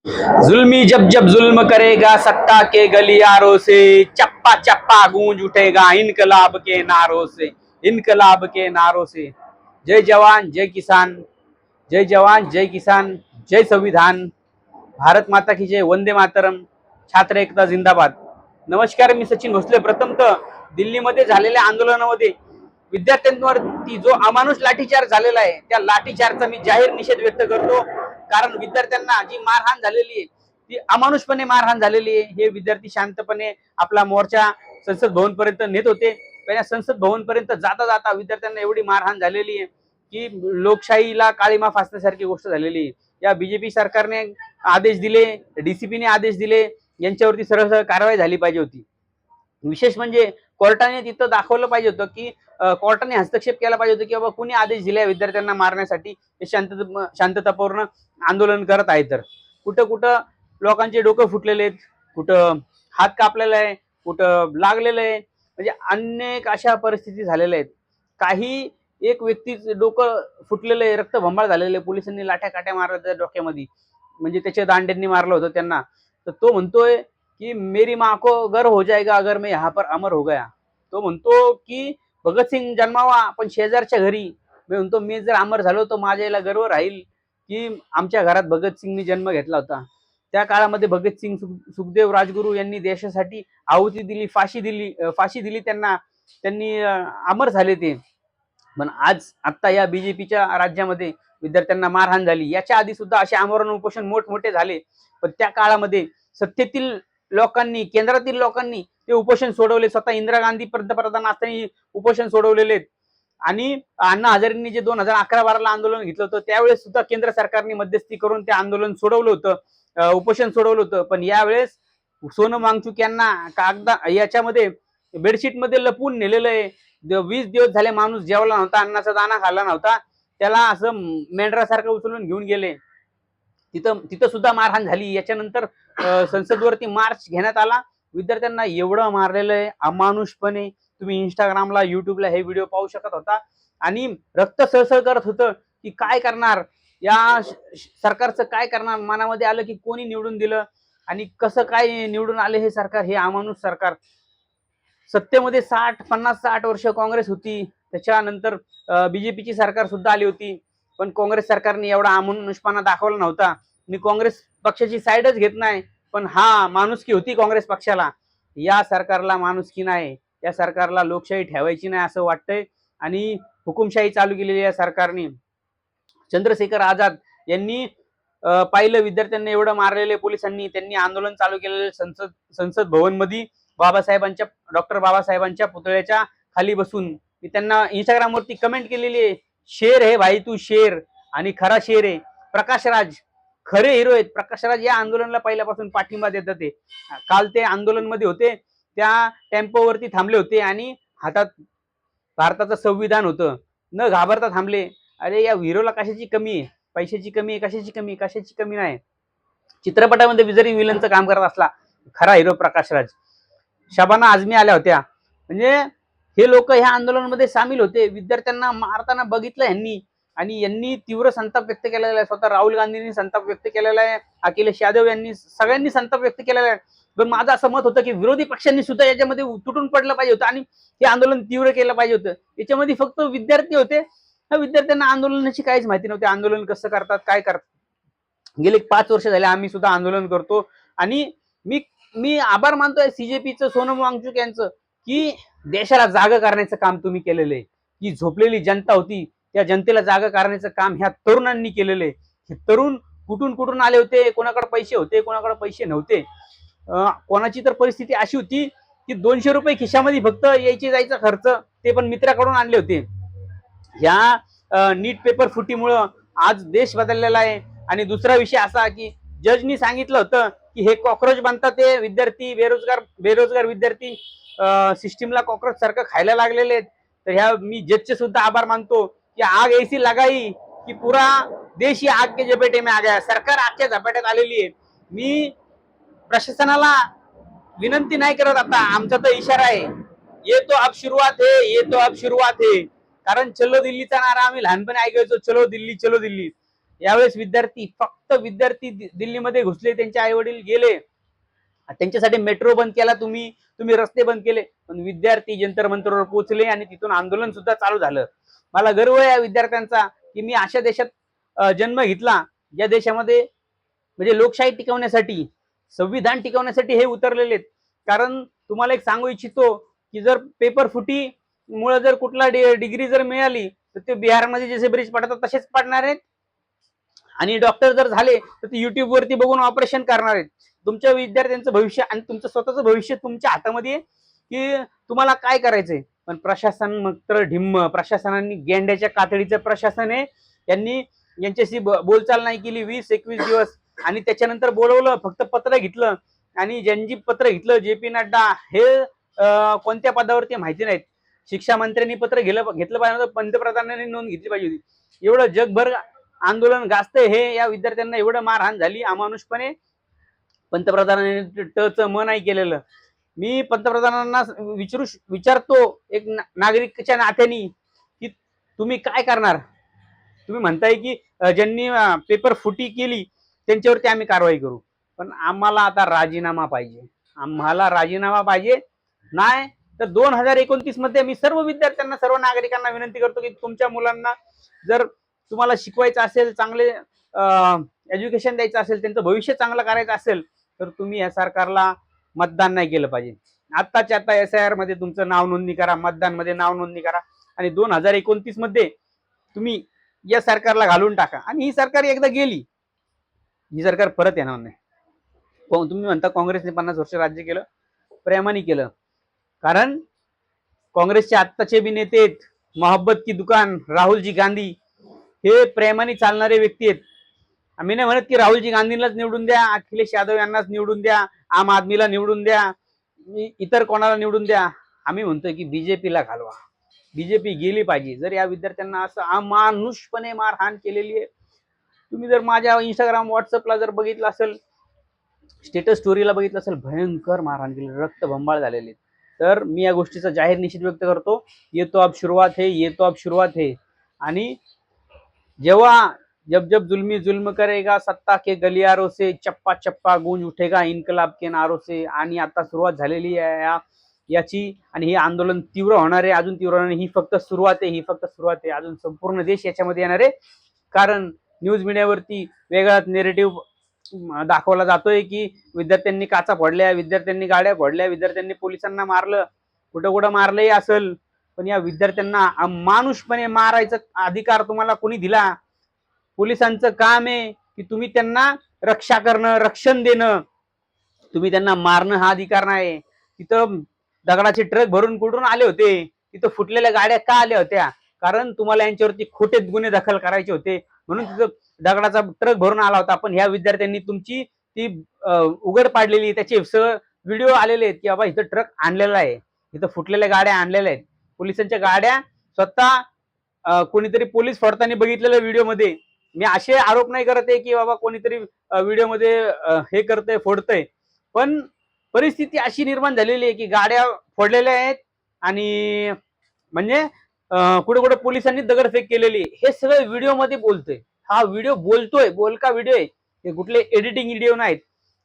जुल्मी जब जब जुल्म करेगा सत्ता के गलियारों से, चप्पा चप्पा गूंज उठेगा इनकलाब के नारों से, इनकलाब के नारों से। जय जवान जय किसान, जय जवान जय किसान, जय संविधान, भारत माता की जय, वंदे मातरम, छात्र एकता जिंदाबाद। नमस्कार, मी सचिन भोसले। प्रथमतः दिल्लीमध्ये झालेल्या आंदोलनामध्ये विद्यार्थ्यांवरती जो अमानुष लाठीचार्ज झालेला आहे, त्या लाठीचार्जचा मी जाहीर निषेध व्यक्त करतो। कारण विद्यार्थ्यांना जी मारहाण झालेली आहे ती अमानुषपणे मारहाण झालेली आहे। हे विद्यार्थी शांतपणे आपला मोर्चा संसद भवन पर्यंत नेत होते, पण संसद भवन पर्यंत जाता जाता विद्यार्थ्यांना एवढी मारहाण झालेली आहे की लोकशाहीला काळीमा फासण्यासारखी गोष्ट झालेली आहे। या बीजेपी सरकारने आदेश दिले, डीसीपीने आदेश दिले, यांच्यावरती सरळ सरळ कारवाई झाली पाहिजे होती। विशेष म्हणजे कोर्टाने तिथं दाखवलं पाहिजे होतं की कोर्टाने हस्तक्षेप केला पाहिजे होतं की बाबा कुणी आदेश दिलाय विद्यार्थ्यांना मारण्यासाठी, हे शांततापूर्ण आंदोलन करत आहे। तर कुठं कुठं लोकांचे डोकं फुटलेले आहेत, कुठं हात कापलेला आहे, कुठं लागलेलं आहे, म्हणजे अनेक अशा परिस्थिती झालेल्या आहेत। काही एक व्यक्तीचं डोकं फुटलेलं आहे, रक्तबंबाळ झालेलं आहे, पोलिसांनी लाठ्या काट्या मारल्या त्या डोक्यामध्ये, म्हणजे त्याच्या दांड्यांनी मारलं होतं त्यांना। तर तो म्हणतोय कि मेरी माँ को गर्व हो जाएगा अगर मैं यहाँ पर अमर हो गया। तो म्हणतो की भगत सिंग जन्मावा पण शेजारच्या घरी। मी म्हणतो मी जर अमर झालो तर माझ्याला गर्व राहील की आमच्या घरात भगत सिंगनी जन्म घेतला होता। त्या काळामध्ये भगत सिंग, सुखदेव, राजगुरू यांनी देशासाठी आहुती दिली, फाशी दिली त्यांना, त्यांनी अमर झाले ते। पण आज आता या बीजेपीच्या राज्यामध्ये विद्यार्थ्यांना मारहाण झाली। याच्या आधी सुद्धा असे आमरण उपोषण मोठमोठे झाले, पण त्या काळामध्ये सत्तेतील लोकांनी, केंद्रातील लोकांनी ते उपोषण सोडवले। स्वतः इंदिरा गांधी पंतप्रधान असताना उपोषण सोडवलेले आहेत। आणि अण्णा हजारेंनी जे 2011-12 आंदोलन घेतलं होतं त्यावेळेस सुद्धा केंद्र सरकारने मध्यस्थी करून ते आंदोलन सोडवलं होतं, उपोषण सोडवलं होतं। पण यावेळेस सोनम वांगचुक यांना कागदा याच्यामध्ये बेडशीटमध्ये लपवून नेलेलं आहे। 20 दिवस झाले माणूस जेवला नव्हता, अन्नाचा दाना खाल्ला नव्हता, त्याला असं मेंढरासारखं उचलून घेऊन गेले। तिथं तिथं सुद्धा मारहाण झाली। याच्यानंतर संसदवरती मार्च घेण्यात आला। विद्यार्थ्यांना एवढं मारलेलं आहे अमानुषपणे, तुम्ही इंस्टाग्रामला, युट्यूबला हे व्हिडिओ पाहू शकत होता। आणि रक्त सळसळ करत होतं की काय करणार या सरकारचं, काय करणार। मनामध्ये आलं की कोणी निवडून दिलं आणि कसं काय निवडून आले हे सरकार, हे अमानुष सरकार। सत्तेमध्ये 50-60 वर्ष काँग्रेस होती, त्याच्यानंतर बीजेपीची सरकार सुद्धा आली होती, पण काँग्रेस सरकारने एवढा अमानुषपणा दाखवला नव्हता। मी काँग्रेस पक्षाची साईडच घेत नाही, पण हा माणुसकी होती काँग्रेस पक्षाला। या सरकारला माणुसकी नाही, या सरकारला लोकशाही ठेवायची नाही असं वाटतंय आणि हुकुमशाही चालू केलेली या सरकारने। चंद्रशेखर आझाद यांनी पाहिलं विद्यार्थ्यांना एवढं मारलेले पोलिसांनी, त्यांनी आंदोलन चालू केलेले संसद भवन मध्ये बाबासाहेबांच्या, डॉक्टर बाबासाहेबांच्या पुतळ्याच्या खाली बसून। मी त्यांना इंस्टाग्रामवरती कमेंट केलेली आहे, शेर है भाई तू, शेर, आणि खरा शेर आहे प्रकाश राज, खरे हिरो आहेत। प्रकाश राज या आंदोलनाला पहिल्यापासून पाठिंबा देतात ते। काल ते आंदोलन मध्ये होते, त्या टेम्पोवरती थांबले होते आणि हातात भारताचं संविधान होतं, न घाबरता थांबले। अरे या हिरोला कशाची कमी आहे, पैशाची कमी आहे, कशाची कमी, कशाची कमी नाही। चित्रपटामध्ये जरी विलनचं काम करत असला खरा हिरो प्रकाश राज। शबाना आझमी आल्या होत्या, म्हणजे हे लोक ह्या आंदोलनामध्ये सामील होते। विद्यार्थ्यांना मारताना बघितलं यांनी, आणि यांनी तीव्र संताप व्यक्त केलेला आहे। स्वतः राहुल गांधींनी संताप व्यक्त केलेला आहे, अखिलेश यादव यांनी, सगळ्यांनी संताप व्यक्त केलेला आहे। पण माझं असं मत होतं की विरोधी पक्षांनी सुद्धा याच्यामध्ये तुटून पडलं पाहिजे होतं आणि हे आंदोलन तीव्र केलं पाहिजे होतं। याच्यामध्ये फक्त विद्यार्थी होते, त्या विद्यार्थ्यांना आंदोलनाची काहीच माहिती नव्हती, आंदोलन कसं करतात, काय करतात। गेले 5 वर्ष झाले आम्ही सुद्धा आंदोलन करतो, आणि मी मी आभार मानतोय सीजेपीचं, सोनम वांगचुक यांचं, की देशाला जागा करण्याचं काम तुम्ही केलेलं आहे। की झोपलेली जनता होती, त्या जनतेला जागा करण्याचं काम ह्या तरुणांनी केलेलं आहे। हे तरुण कुठून कुठून आले होते, कोणाकडे पैसे होते, कोणाकडे पैसे नव्हते। कोणाची तर परिस्थिती अशी होती की 200 रुपये खिशामध्ये फक्त यायचे जायचा खर्च, ते पण मित्राकडून आणले होते। ह्या नीट पेपर फुटीमुळं आज देश बदललेला आहे। आणि दुसरा विषय असा की जजनी सांगितलं होतं की हे कॉक्रोच बनतात, ते विद्यार्थी, बेरोजगार विद्यार्थी सिस्टीमला कॉक्रोच सारखं खायला लागलेले आहेत। तर ह्या मी जजचे सुद्धा आभार मानतो की आग ऐसी लगाई की पूरा देश ही आग के झपेटे में आ गया, सरकार आगच्या झपाट्यात आलेली आहे। मी प्रशासनाला विनंती नाही करत, आता आमचा तर इशारा आहे, ये तो अब शुरुआत है, ये तो अब शुरुआत है। कारण चलो दिल्लीचा नारा आम्ही लहानपणी ऐकायचो, चलो दिल्ली चलो दिल्ली। यावेळेस फक्त विद्यार्थी दिल्लीमध्ये घुसले, त्यांचे आई वडील गेले, त्यांच्यासाठी मेट्रो बंद केला, तुम्ही रस्ते बंद केले, पण विद्यार्थी जंतर मंतरवर पोहोचले आणि तिथून आंदोलन सुद्धा चालू झालं. मला गर्व आहे या विद्यार्थ्यांचा की मी अशा देशात जन्म घेतला ज्या देशामध्ये म्हणजे लोकशाही टिकवण्यासाठी, संविधान टिकवण्यासाठी हे उतरलेले आहेत. कारण तुम्हाला एक सांगू इच्छितो की जर पेपर फुटी मुळे जर कुठला डिग्री जर मिळाली तर ते बिहारमध्ये जसे ब्रिज पडतात तसेच पडणार आहेत, आणि डॉक्टर जर झाले तर ते युट्यूब वरती बघून ऑपरेशन करणार आहेत. तुमच्या विद्यार्थ्यांचं भविष्य आणि तुमचं स्वतःचं भविष्य तुमच्या हातामध्ये आहे की तुम्हाला काय करायचंय. पण प्रशासन मात्र ढिम्म, प्रशासनाने गेंड्याच्या कातडीचं प्रशासन आहे. यांच्याशी बोलचाल नाही केली 20-21 दिवस, आणि त्याच्यानंतर बोलवलं, फक्त पत्र घेतलं, आणि ज्यांची पत्र घेतलं जे पी नड्डा हे कोणत्या पदावरती माहिती नाहीत. शिक्षा मंत्र्यांनी पत्र घेतलं पाहिजे, पंतप्रधानांनी नोंद घेतली पाहिजे होती. एवढं जगभर आंदोलन गाजतंय हे, या विद्यार्थ्यांना एवढं मारहाण झाली अमानुषपणे, पंतप्रधानांनी टच मन नाही केलेलं. मी पंतप्रधानांना विचारतो एक नागरिकच्या नात्याने की तुम्ही काय करणार. तुम्ही म्हणताय की ज्यांनी पेपर फुटी केली त्यांच्यावरती आम्ही कारवाई करू, पण आम्हाला आता राजीनामा पाहिजे, आम्हाला राजीनामा पाहिजे. नाही तर 2029 मध्ये मी सर्व विद्यार्थ्यांना, सर्व नागरिकांना विनंती करतो की तुमच्या मुलांना जर तुम्हाला शिकवायचं असेल, चांगले एज्युकेशन द्यायचं असेल, त्यांचं भविष्य चांगलं करायचं असेल तर तुम्ही या सरकारला मतदान नाही केलं पाहिजे. आत्ताच्या आता SIR मध्ये तुमचं नाव नोंदणी करा, मतदान मध्ये नाव नोंदणी करा, आणि 2029 मध्ये तुम्ही या सरकारला घालून टाका. आणि ही सरकार एकदा गेली, ही सरकार परत येणार नाही. तुम्ही म्हणता काँग्रेसने 50 वर्ष राज्य केलं, प्रेमाने केलं, कारण काँग्रेसचे आत्ताचे बी नेते आहेत, मोहब्बत की दुकान राहुलजी गांधी, हे प्रेमाने चालणारे व्यक्ती आहेत. आम्ही नाही म्हणत की राहुलजी गांधींनाच निवडून द्या, अखिलेश यादव यांनाच निवडून द्या, आम आदमीला निवडून द्या, इतर कोणाला निवडून द्या. आम्ही म्हणतोय की बीजेपीला घालवा, बीजेपी गेली पाहिजे. जर या विद्यार्थ्यांना असं अमानुषपणे मारहाण केलेली आहे, तुम्ही जर माझ्या इंस्टाग्राम व्हॉट्सअपला जर बघितलं असेल, स्टेटस स्टोरीला बघितलं असेल, भयंकर मारहाण केली, रक्तबंबाळ झालेले. तर मी या गोष्टीचा जाहीर निषेध व्यक्त करतो. ये तो अब शुरुआत है, ये तो अब शुरुआत है. आणि जेव्हा जब जब जुल्मी जुल्म करेगा सत्ता के गलियारों से, चप्पा चप्पा गूंज उठेगा इन्कलाब के नारों से. आणि आता सुरुवात झालेली आहे याची, आणि हे आंदोलन तीव्र होणार आहे, अजून तीव्र होणार. ही फक्त सुरुवात आहे, ही फक्त सुरुवात आहे. अजून संपूर्ण देश याच्यामध्ये येणार आहे, कारण न्यूज मीडियावरती वेगळाच नेरेटिव्ह दाखवला जातोय की विद्यार्थ्यांनी काचा फोडल्या, विद्यार्थ्यांनी गाड्या फोडल्या, विद्यार्थ्यांनी पोलिसांना मारलं, कुठं कुठं मारलंही असेल, पण या विद्यार्थ्यांना अमानुषपणे मारायचा अधिकार तुम्हाला कोणी दिला? पोलिसांचं काम आहे की तुम्ही त्यांना रक्षा करणं, रक्षण देणं, तुम्ही त्यांना मारणं हा अधिकार नाही. तिथं दगडाचे ट्रक भरून कुठून आले होते, तिथं फुटलेल्या गाड्या का आल्या होत्या? कारण तुम्हाला यांच्यावरती खोटे गुन्हे दाखल करायचे होते, म्हणून तिथं दगडाचा ट्रक भरून आला होता. पण ह्या विद्यार्थ्यांनी तुमची ती उघड पाडलेली, त्याचे सगळं व्हिडिओ आलेले आहेत की बाबा इथं ट्रक आणलेला आहे, इथं फुटलेल्या गाड्या आणलेल्या आहेत. पोलिसांच्या गाड्या स्वतः कोणीतरी पोलीस फोडताना बघितलेल्या व्हिडिओमध्ये. मी असे आरोप नाही करत आहे की बाबा कोणीतरी व्हिडिओमध्ये हे करतंय, फोडतंय, पण परिस्थिती अशी निर्माण झालेली आहे की गाड्या फोडलेल्या आहेत, आणि म्हणजे कुठे कुठे पोलिसांनी दगडफेक केलेली. हे सगळं व्हिडिओमध्ये बोलतोय. हा व्हिडिओ बोलतोय, बोलका व्हिडिओ आहे, हे कुठले एडिटिंग व्हिडिओ नाहीत.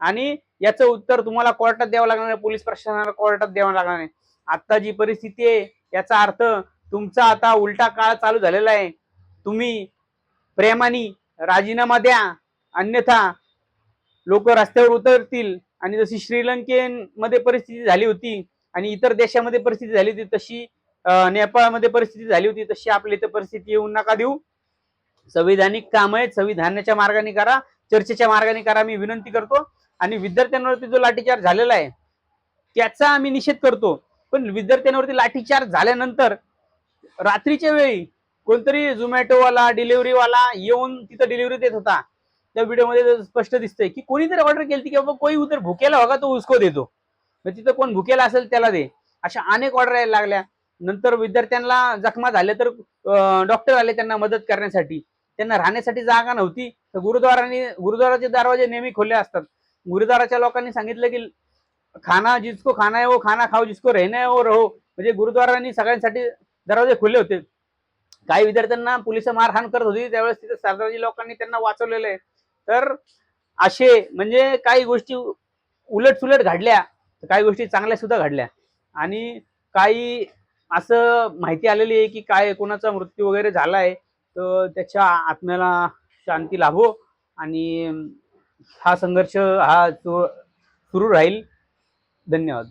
आणि याचं उत्तर तुम्हाला कोर्टात द्यावं लागणार आहे, पोलीस प्रशासनाला कोर्टात द्यावं लागणार आहे. आता जी परिस्थिती आहे याचा अर्थ तुमचा आता उलटा काळ चालू झालेला आहे. तुम्ही प्रेमाने राजीनामा द्या, अन्यथा लोक रस्त्यावर उतरतील. आणि जशी श्रीलंकेमध्ये परिस्थिती झाली होती आणि इतर देशामध्ये परिस्थिती झाली होती, तशी नेपाळमध्ये परिस्थिती झाली होती, तशी आपल्या इथं परिस्थिती येऊन नका देऊ. संविधानिक काम आहे, संविधानाच्या मार्गाने करा, चर्चेच्या मार्गाने करा, मी विनंती करतो. आणि विद्यार्थ्यांवरती जो लाठीचार्ज झालेला आहे त्याचा आम्ही निषेध करतो. पण विद्यार्थ्यांवरती लाठीचार्ज झाल्यानंतर रात्रीच्या वेळी कोणतरी झोमॅटोवाला, डिलिव्हरीवाला येऊन तिथं डिलिव्हरी देत होता. त्या व्हिडिओमध्ये स्पष्ट दिसतंय की कोणीतरी ऑर्डर केली की बाबा कोई उधर भुकेला होगा तो उसको देतो, तिथं कोण भुकेला असेल त्याला दे. अशा अनेक ऑर्डर यायला लागल्या. नंतर विद्यार्थ्यांना जखमा झाल्या तर डॉक्टर आले त्यांना मदत करण्यासाठी. त्यांना राहण्यासाठी जागा नव्हती तर गुरुद्वाराचे दरवाजे नेहमी खुले असतात. गुरुद्वाराच्या लोकांनी सांगितलं की खाना जिसको खाना है वो खाना खाओ, जिसको रहना है वो रहो. म्हणजे गुरुद्वारांनी सगळ्यांसाठी दरवाजे खुले होते. काही विद्यार्थ्यांना पोलिस मारहाण करत होती, त्यावेळेस तिथे सरदारजी लोकांनी त्यांना वाचवलेलं आहे. तर असे म्हणजे काही गोष्टी उलट-सुलट घडल्या, काही गोष्टी चांगल्या सुद्धा घडल्या आणि काही असं माहिती आलेली आहे की काय कोणाचा मृत्यू वगैरे झालाय, तर त्याच्या आत्म्याला शांती लाभो आणि हा संघर्ष सुरू राहील. धन्यवाद.